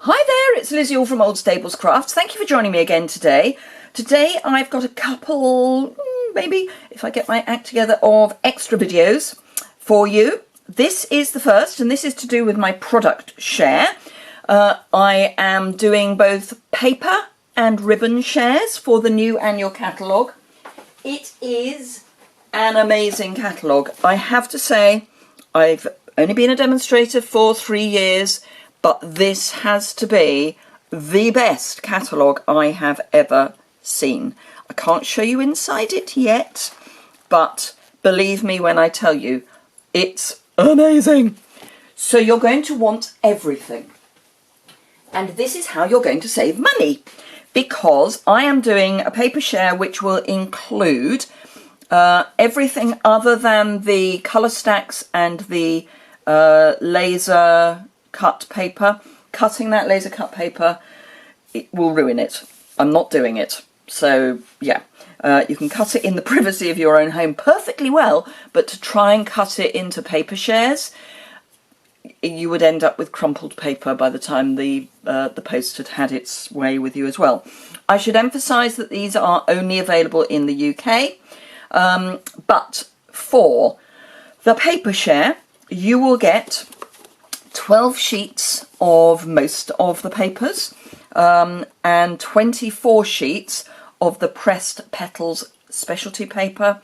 Hi there, it's Liz Yuille from Old Stables Crafts. Thank you for joining me again today. Today I've got a couple, maybe if I get my act together, of extra videos for you. This is the first, and this is to do with my product share. I am doing both paper and ribbon shares for the new annual catalogue. It is an amazing catalogue. I have to say, I've only been a demonstrator for 3 years, but this has to be the best catalogue I have ever seen. I can't show you inside it yet, but believe me when I tell you, it's amazing. So you're going to want everything. And this is how you're going to save money, because I am doing a paper share which will include everything other than the colour stacks and the laser cut paper. Cutting that laser cut paper, it will ruin it. I'm not doing it. So yeah, you can cut it in the privacy of your own home perfectly well, but to try and cut it into paper shares, you would end up with crumpled paper by the time the post had its way with you as well. I should emphasise that these are only available in the UK, but for the paper share, you will get 12 sheets of most of the papers and 24 sheets of the pressed petals specialty paper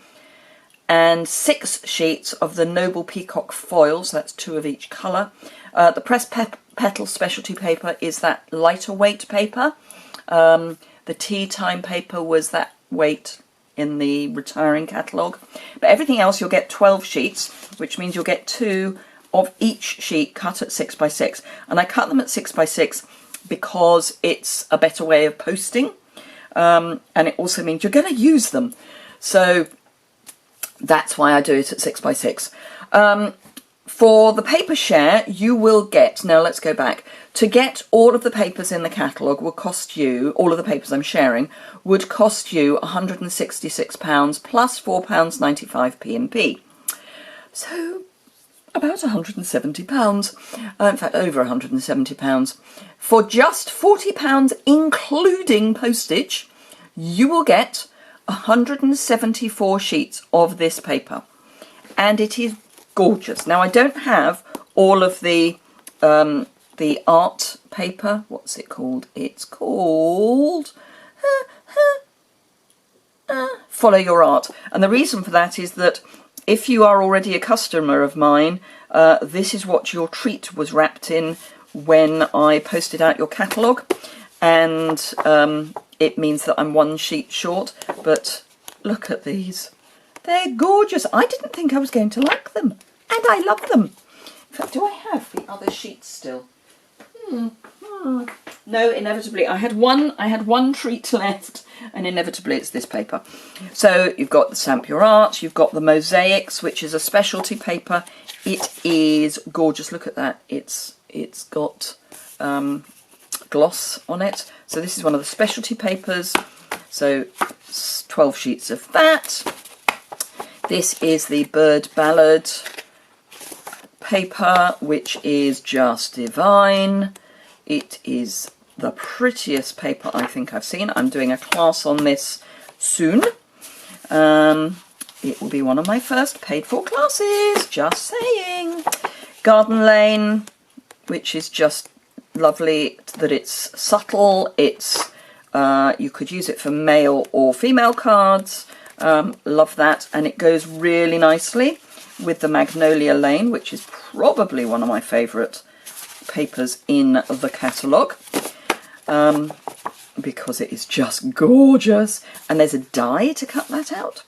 and 6 sheets of the Noble Peacock foils, that's 2 of each colour. The pressed petals specialty paper is that lighter weight paper. The tea time paper was that weight in the retiring catalogue. But everything else you'll get 12 sheets, which means you'll get 2 of each sheet cut at 6 by 6, and I cut them at 6 by 6 because it's a better way of posting, and it also means you're going to use them, so that's why I do it at 6 by 6. For the paper share, you will get, now let's go back, to get all of the papers in the catalogue will cost you, all of the papers I'm sharing, would cost you £166 plus £4.95 P&P. So about £170, in fact over £170. For just £40 including postage, you will get 174 sheets of this paper, and it is gorgeous. Now I don't have all of the art paper. What's it called? It's called Follow Your Art, and the reason for that is that if you are already a customer of mine, this is what your treat was wrapped in when I posted out your catalogue, and it means that I'm 1 sheet short, but look at these. They're gorgeous. I didn't think I was going to like them, and I love them. In fact, do I have the other sheets still? No, inevitably. I had one treat left, and inevitably it's this paper. So you've got the Stamp Your Art, you've got the Mosaics, which is a specialty paper. It is gorgeous. Look at that. It's got gloss on it. So this is one of the specialty papers. So 12 sheets of that. This is the Bird Ballad paper, which is just divine. It is the prettiest paper I think I've seen. I'm doing a class on this soon. It will be one of my first paid for classes, just saying. Garden Lane, which is just lovely that it's subtle. It's you could use it for male or female cards. Love that, and it goes really nicely with the Magnolia Lane, which is probably one of my favourite papers in the catalogue, because it is just gorgeous, and there's a die to cut that out,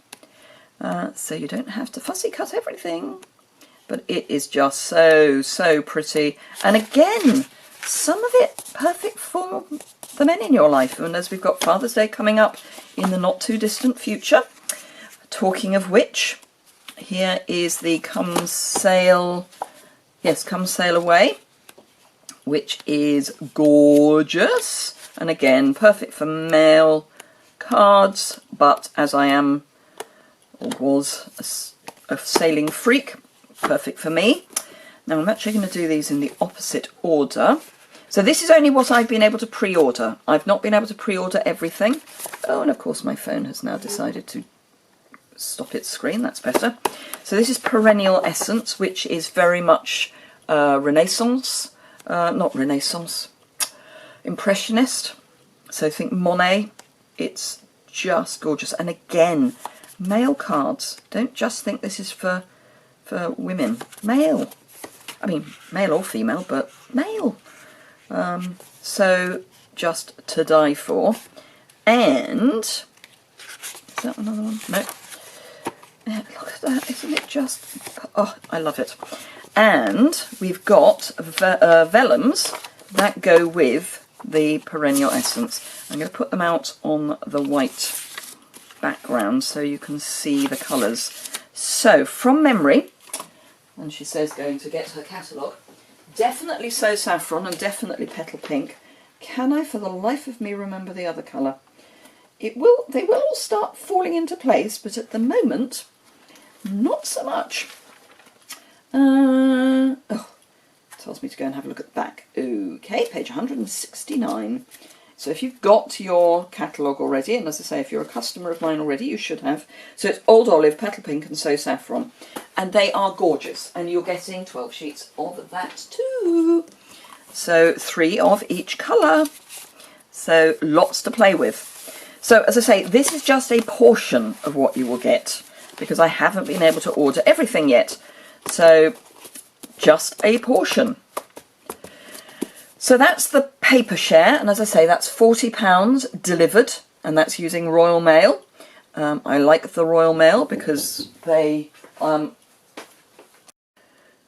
so you don't have to fussy cut everything, but it is just so pretty, and again, some of it perfect for the men in your life. And as we've got Father's Day coming up in the not too distant future, talking of which, here is the Come Sail Away, which is gorgeous, and again perfect for male cards, but as I am or was a sailing freak, perfect for me. Now I'm actually going to do these in the opposite order. So this is only what I've been able to pre-order. I've not been able to pre-order everything. Oh, and of course my phone has now decided to stop its screen. That's better. So this is Perennial Essence, which is very much Renaissance. Not Renaissance. Impressionist. So think Monet. It's just gorgeous. And again, male cards. Don't just think this is for women. Male. I mean, male or female, but male. So just to die for. And is that another one? No. Yeah, look at that, isn't it just, oh, I love it. And we've got vellums that go with the Perennial Essence. I'm going to put them out on the white background so you can see the colours. So, from memory, and she says going to get her catalogue, definitely So Saffron and definitely Petal Pink. Can I for the life of me remember the other colour? They will all start falling into place, but at the moment, not so much. Oh, tells me to go and have a look at the back. Okay, page 169. So if you've got your catalogue already, and as I say, if you're a customer of mine already, you should have. So it's Old Olive, Petal Pink and So Saffron. And they are gorgeous. And you're getting 12 sheets of that too. So 3 of each colour. So lots to play with. So as I say, this is just a portion of what you will get, because I haven't been able to order everything yet. So just a portion. So that's the paper share, and as I say, that's £40 delivered, and that's using Royal Mail. I like the Royal Mail because they...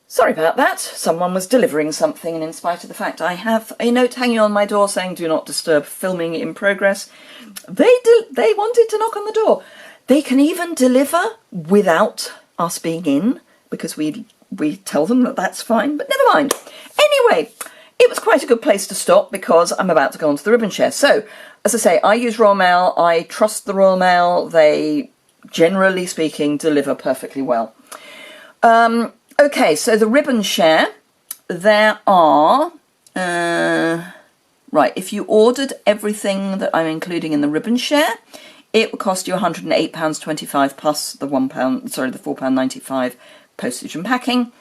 Sorry about that, someone was delivering something, and in spite of the fact I have a note hanging on my door saying do not disturb filming in progress, they wanted to knock on the door. They can even deliver without us being in, because we tell them that that's fine, but never mind. Anyway, it was quite a good place to stop because I'm about to go on to the ribbon share. So, as I say, I use Royal Mail. I trust the Royal Mail. They, generally speaking, deliver perfectly well. Okay, so the ribbon share, there are... right, if you ordered everything that I'm including in the ribbon share, it would cost you £108.25 plus the £4.95 postage and packing.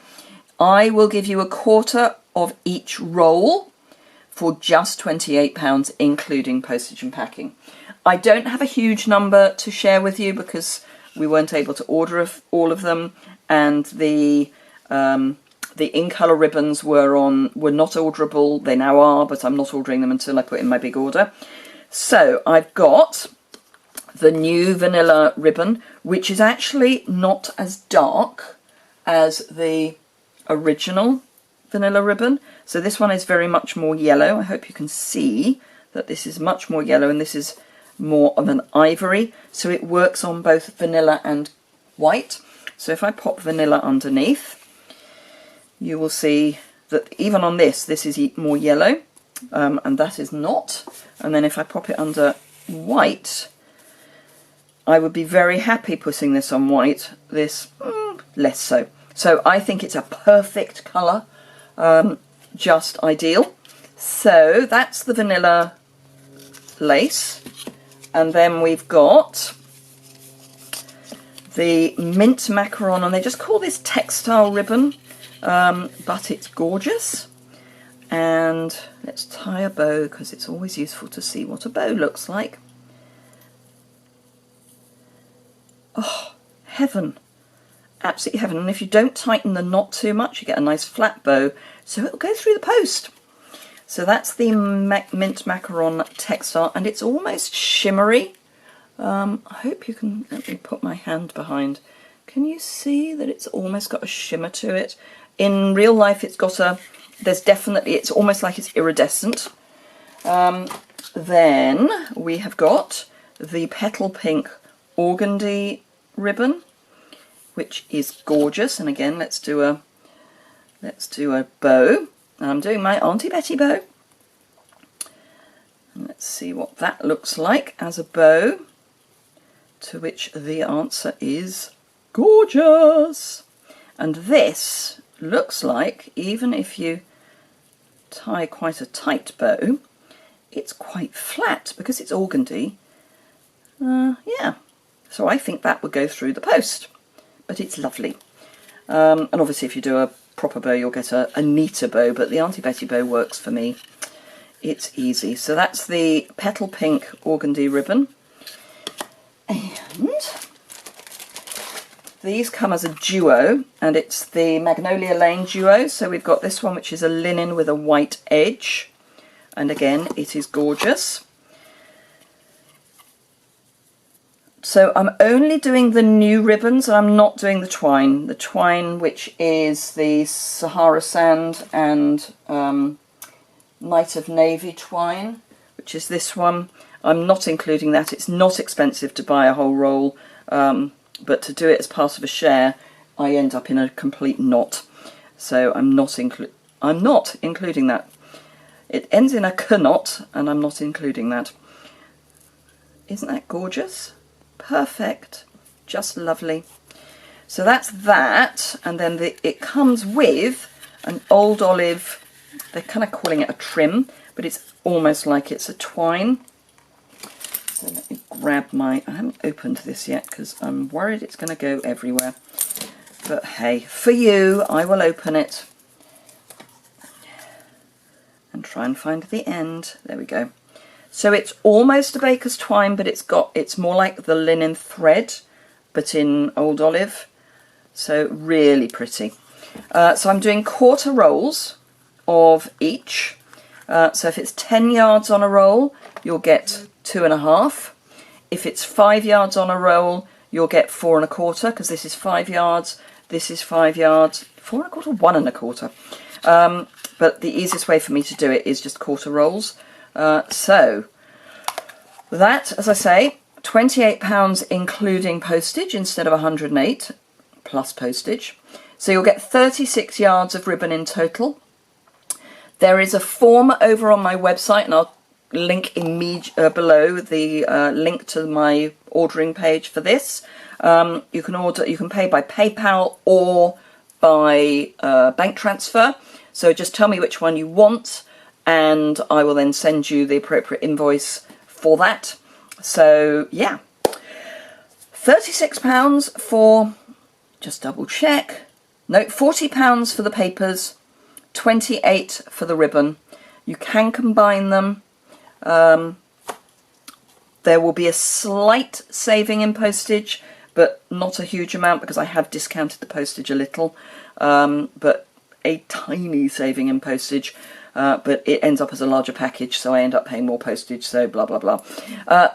I will give you a quarter of each roll for just £28, including postage and packing. I don't have a huge number to share with you because we weren't able to order all of them, and the in-colour ribbons were not orderable. They now are, but I'm not ordering them until I put in my big order. So I've got the new vanilla ribbon, which is actually not as dark as the original vanilla ribbon. So this one is very much more yellow. I hope you can see that this is much more yellow and this is more of an ivory. So it works on both vanilla and white. So if I pop vanilla underneath, you will see that even on this is more yellow, and that is not. And then if I pop it under white, I would be very happy putting this on white, this less so. So I think it's a perfect colour, just ideal. So that's the vanilla lace. And then we've got the mint macaron, and they just call this textile ribbon, but it's gorgeous. And let's tie a bow because it's always useful to see what a bow looks like. Oh, heaven. Absolutely heaven. And if you don't tighten the knot too much, you get a nice flat bow, so it'll go through the post. So that's the mint macaron textile, and it's almost shimmery. I hope you can, let me put my hand behind. Can you see that it's almost got a shimmer to it? In real life it's got a, it's almost like it's iridescent. Then we have got the Petal Pink organdy ribbon, which is gorgeous. And again, let's do a bow. I'm doing my Auntie Betty bow. And let's see what that looks like as a bow, to which the answer is gorgeous. And this looks like, even if you tie quite a tight bow, it's quite flat because it's organdy. Yeah, so I think that would go through the post, but it's lovely. And obviously if you do a proper bow you'll get a neater bow, but the Auntie Betty bow works for me. It's easy. So that's the petal pink organdy ribbon, and these come as a duo, and it's the Magnolia Lane duo. So we've got this one which is a linen with a white edge, and again it is gorgeous. So I'm only doing the new ribbons and I'm not doing the twine. The twine, which is the Sahara Sand and Night of Navy twine, which is this one. I'm not including that. It's not expensive to buy a whole roll, but to do it as part of a share, I end up in a complete knot. So I'm not including that. It ends in a knot, and I'm not including that. Isn't that gorgeous? Perfect, just lovely. So that's that, and then it comes with an old olive. They're kind of calling it a trim, but it's almost like it's a twine. So let me grab I haven't opened this yet because I'm worried it's going to go everywhere. But hey, for you, I will open it and try and find the end. There we go. So it's almost a baker's twine, but it's more like the linen thread, but in old olive. So really pretty. So I'm doing quarter rolls of each. So if it's 10 yards on a roll, you'll get 2.5. If it's 5 yards on a roll, you'll get 4 1/4, because this is 5 yards, this is 5 yards, 4 1/4, 1 1/4. But the easiest way for me to do it is just quarter rolls. So that, as I say, £28 including postage instead of 108 plus postage. So you'll get 36 yards of ribbon in total. There is a form over on my website, and I'll link below the link to my ordering page for this. You can pay by PayPal or by bank transfer. So just tell me which one you want, and I will then send you the appropriate invoice for that. So yeah, £36 for, just double check, no, £40 for the papers, 28 for the ribbon. You can combine them. There will be a slight saving in postage, but not a huge amount because I have discounted the postage a little, but a tiny saving in postage. But it ends up as a larger package, so I end up paying more postage, so blah, blah, blah.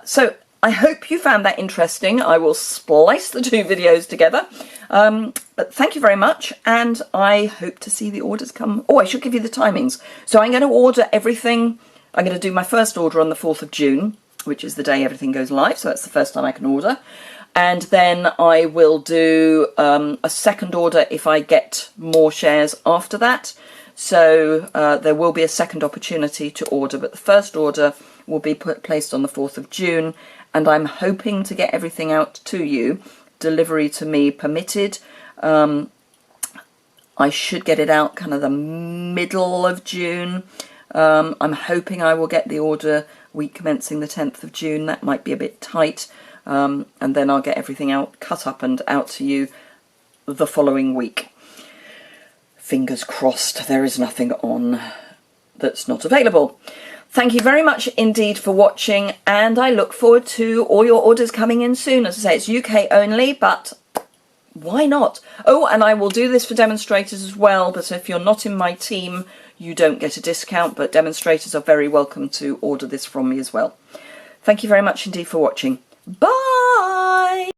So I hope you found that interesting. I will splice the two videos together. But thank you very much, and I hope to see the orders come. Oh, I should give you the timings. So I'm going to order everything. I'm going to do my first order on the 4th of June, which is the day everything goes live, so that's the first time I can order. And then I will do a second order if I get more shares after that. So there will be a second opportunity to order, but the first order will be placed on the 4th of June, and I'm hoping to get everything out to you, delivery to me permitted. I should get it out kind of the middle of June. I'm hoping I will get the order week commencing the 10th of June. That might be a bit tight, and then I'll get everything cut up and out to you the following week. Fingers crossed there is nothing on that's not available. Thank you very much indeed for watching, and I look forward to all your orders coming in soon. As I say, it's UK only, but why not? Oh, and I will do this for demonstrators as well, but if you're not in my team, you don't get a discount, but demonstrators are very welcome to order this from me as well. Thank you very much indeed for watching. Bye!